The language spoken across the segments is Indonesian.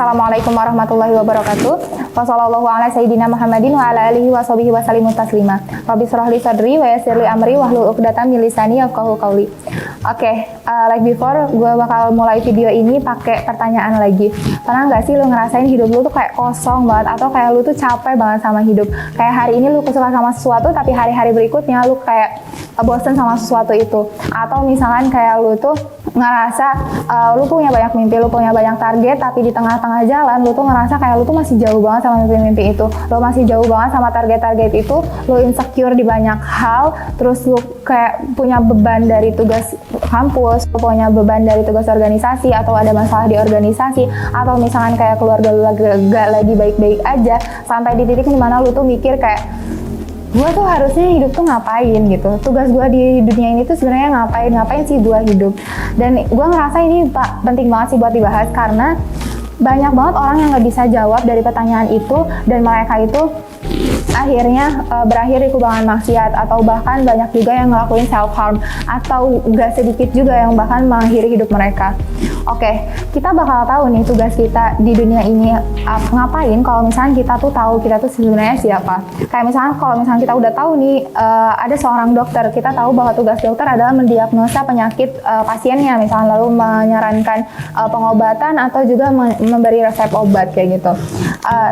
Assalamualaikum warahmatullahi wabarakatuh. Wassallallahu ala sayyidina Muhammadin wa ala alihi wa sahbihi wa sallimu taslima. Rabbi shrah li sadri wa yassir li amri wahlul 'uqdatam min lisani yafqahu qawli. Oke, like before, gue bakal mulai video ini pakai pertanyaan lagi. Pernah nggak sih lu ngerasain hidup lu tuh kayak kosong banget, atau kayak lu tuh capek banget sama hidup? Kayak hari ini lu suka sama sesuatu, tapi hari-hari berikutnya lu kayak bosen sama sesuatu itu. Atau misalkan kayak lu tuh ngerasa lu punya banyak mimpi, lu punya banyak target, tapi di tengah-tengah jalan lu tuh ngerasa kayak lu tuh masih jauh banget sama mimpi-mimpi itu. Lu masih jauh banget sama target-target itu, lu insecure di banyak hal, terus lu kayak punya beban dari tugas kampus, lu punya beban dari tugas organisasi, atau ada masalah di organisasi, atau misalkan kayak keluarga lu gak lagi baik-baik aja, sampai di titik dimana lu tuh mikir kayak gue tuh harusnya hidup tuh ngapain gitu, tugas gue di dunia ini tuh sebenarnya ngapain sih gue hidup. Dan gue ngerasa ini penting banget sih buat dibahas, karena banyak banget orang yang nggak bisa jawab dari pertanyaan itu, dan mereka itu akhirnya berakhir di kubangan maksiat, atau bahkan banyak juga yang ngelakuin self harm, atau gak sedikit juga yang bahkan mengakhiri hidup mereka. Oke, kita bakal tahu nih tugas kita di dunia ini ngapain kalau misalnya kita tuh tahu kita tuh sebenarnya siapa. Kayak misalnya kalau misalnya kita udah tahu nih ada seorang dokter, kita tahu bahwa tugas dokter adalah mendiagnosa penyakit pasiennya, misalnya lalu menyarankan pengobatan atau juga memberi resep obat kayak gitu.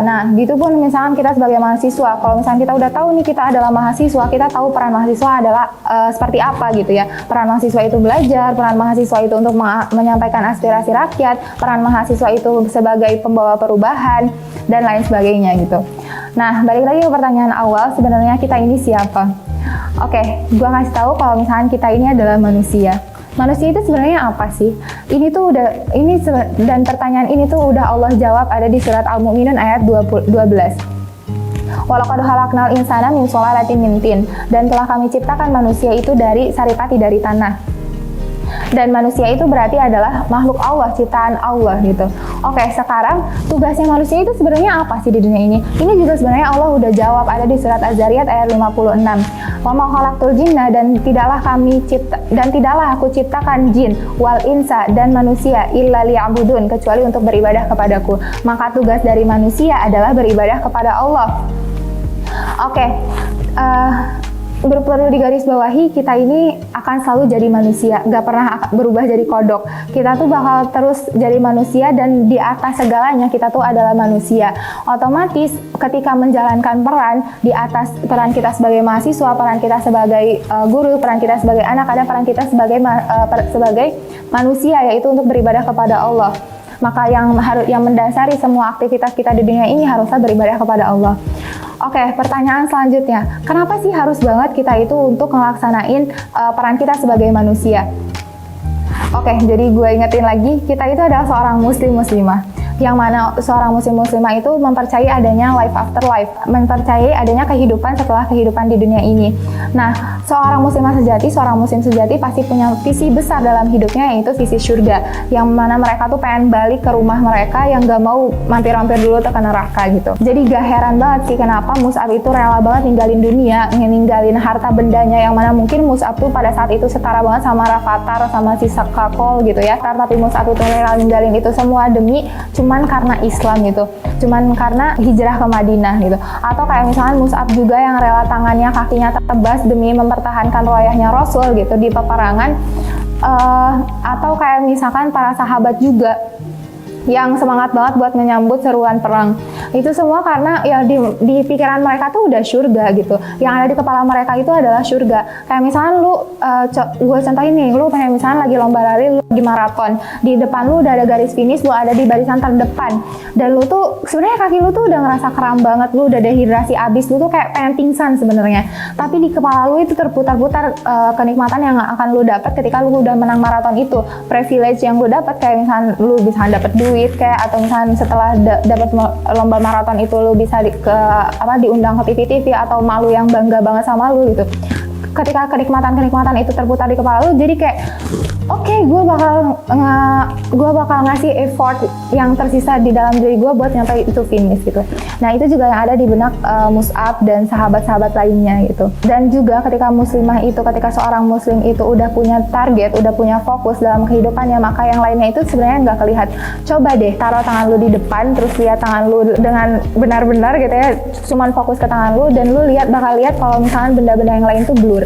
Nah, gitu pun misalnya kita sebagai mahasiswa, kalau misalnya kita udah tahu nih kita adalah mahasiswa, kita tahu peran mahasiswa adalah seperti apa gitu ya. Peran mahasiswa itu belajar, peran mahasiswa itu untuk menyampaikan aspirasi rakyat, peran mahasiswa itu sebagai pembawa perubahan, dan lain sebagainya gitu. Nah, balik lagi ke pertanyaan awal, sebenarnya kita ini siapa? Oke, gue kasih tahu kalau misalnya kita ini adalah manusia. Manusia itu sebenarnya apa sih? Dan pertanyaan ini tuh udah Allah jawab ada di surat Al-Mu'minun ayat 12. Walaqad khalaqnal insana min sulalatin min tin, dan telah kami ciptakan manusia itu dari saripati, dari tanah. Dan manusia itu berarti adalah makhluk Allah, ciptaan Allah gitu. Oke, sekarang tugasnya manusia itu sebenarnya apa sih di dunia ini? Ini juga sebenarnya Allah udah jawab ada di surat Az-Zariyat ayat 56. Wa ma khalaqtul jinna, dan tidaklah aku ciptakan jin wal insa, dan manusia illa liya'budun, kecuali untuk beribadah kepadaku. Maka tugas dari manusia adalah beribadah kepada Allah. Oke, perlu digarisbawahi, kita ini akan selalu jadi manusia, gak pernah berubah jadi kodok. Kita tuh bakal terus jadi manusia, dan di atas segalanya kita tuh adalah manusia. Otomatis ketika menjalankan peran, di atas peran kita sebagai mahasiswa, peran kita sebagai guru, peran kita sebagai anak, ada peran kita sebagai manusia, yaitu untuk beribadah kepada Allah. Maka yang mendasari semua aktivitas kita di dunia ini haruslah beribadah kepada Allah. Oke, pertanyaan selanjutnya, kenapa sih harus banget kita itu untuk ngelaksanain peran kita sebagai manusia? Oke, jadi gue ingetin lagi, kita itu adalah seorang muslimah, yang mana seorang muslimah itu mempercayai adanya life after life, mempercayai adanya kehidupan setelah kehidupan di dunia ini. Nah, seorang muslim sejati pasti punya visi besar dalam hidupnya, yaitu visi surga, yang mana mereka tuh pengen balik ke rumah mereka, yang gak mau mampir-mampir dulu ke neraka gitu. Jadi gak heran banget sih kenapa Mus'ab itu rela banget ninggalin dunia, ninggalin harta bendanya, yang mana mungkin Mus'ab tuh pada saat itu setara banget sama Rafathar, sama si Sakakol gitu ya. Tapi Mus'ab itu rela ninggalin itu semua demi cuman karena Islam gitu, cuman karena hijrah ke Madinah gitu. Atau kayak misalnya Mus'ab juga yang rela tangannya, kakinya tertebas demi mempertahankan royahnya Rasul gitu di peperangan. Atau kayak misalkan para sahabat juga yang semangat banget buat menyambut seruan perang. Itu semua karena ya di pikiran mereka tuh udah surga gitu. Yang ada di kepala mereka itu adalah surga. Kayak misalnya gue contohin nih, lu kayak misalnya lagi lomba lari, lu lagi maraton, di depan lu udah ada garis finish, lu ada di barisan terdepan, dan lu tuh sebenarnya kaki lu tuh udah ngerasa kram banget, lu udah dehidrasi abis, lu tuh kayak pengen pingsan sebenarnya. Tapi di kepala lu itu terputar-putar kenikmatan yang akan lu dapat ketika lu udah menang maraton itu. Privilege yang lu dapat kayak misalnya lu bisa dapat duit kayak, atau misalnya setelah dapat lomba maraton itu lu bisa diundang ke TV-TV, atau malu yang bangga banget sama lu gitu. Ketika kenikmatan itu terputar di kepala lu, jadi kayak oke, gue bakal ngasih effort yang tersisa di dalam diri gue buat nyampe itu finish gitu. Nah itu juga yang ada di benak Mus'ab dan sahabat-sahabat lainnya gitu. Dan juga ketika seorang muslim itu udah punya target, udah punya fokus dalam kehidupannya, maka yang lainnya itu sebenarnya nggak kelihatan. Coba deh taruh tangan lu di depan, terus lihat tangan lu dengan benar-benar gitu ya, cuman fokus ke tangan lu, dan lu bakal lihat kalau misalnya benda-benda yang lain tuh blur.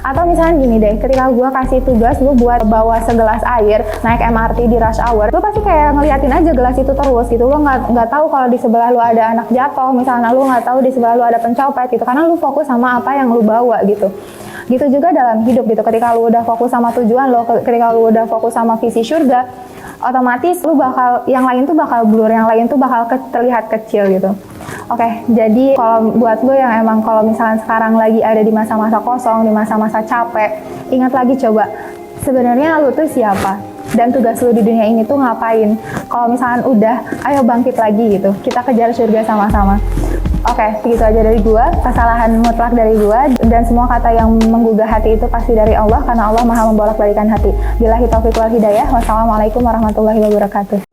Atau misalnya gini deh, ketika gue kasih tugas lu buat bawa segelas air naik MRT di rush hour, lu pasti kayak ngeliatin aja gelas itu terus gitu. Lu nggak tahu kalau di sebelah lu ada anak jatuh, misalnya lu nggak tahu di sebelah lu ada pencopet gitu, karena lu fokus sama apa yang lu bawa gitu. Gitu juga dalam hidup gitu, ketika lu udah fokus sama tujuan lu, ketika lu udah fokus sama visi surga, otomatis yang lain tuh bakal blur, yang lain tuh bakal terlihat kecil gitu. Oke, jadi kalau buat lo yang emang kalau misalnya sekarang lagi ada di masa-masa kosong, di masa-masa capek, ingat lagi coba, sebenarnya lo tuh siapa? Dan tugas lo di dunia ini tuh ngapain? Kalau misalnya udah, ayo bangkit lagi gitu, kita kejar surga sama-sama. Oke, segitu aja dari gua, kesalahan mutlak dari gua, dan semua kata yang menggugah hati itu pasti dari Allah, karena Allah maha membolak-balikan hati. Billahi taufiq wal hidayah, wassalamualaikum warahmatullahi wabarakatuh.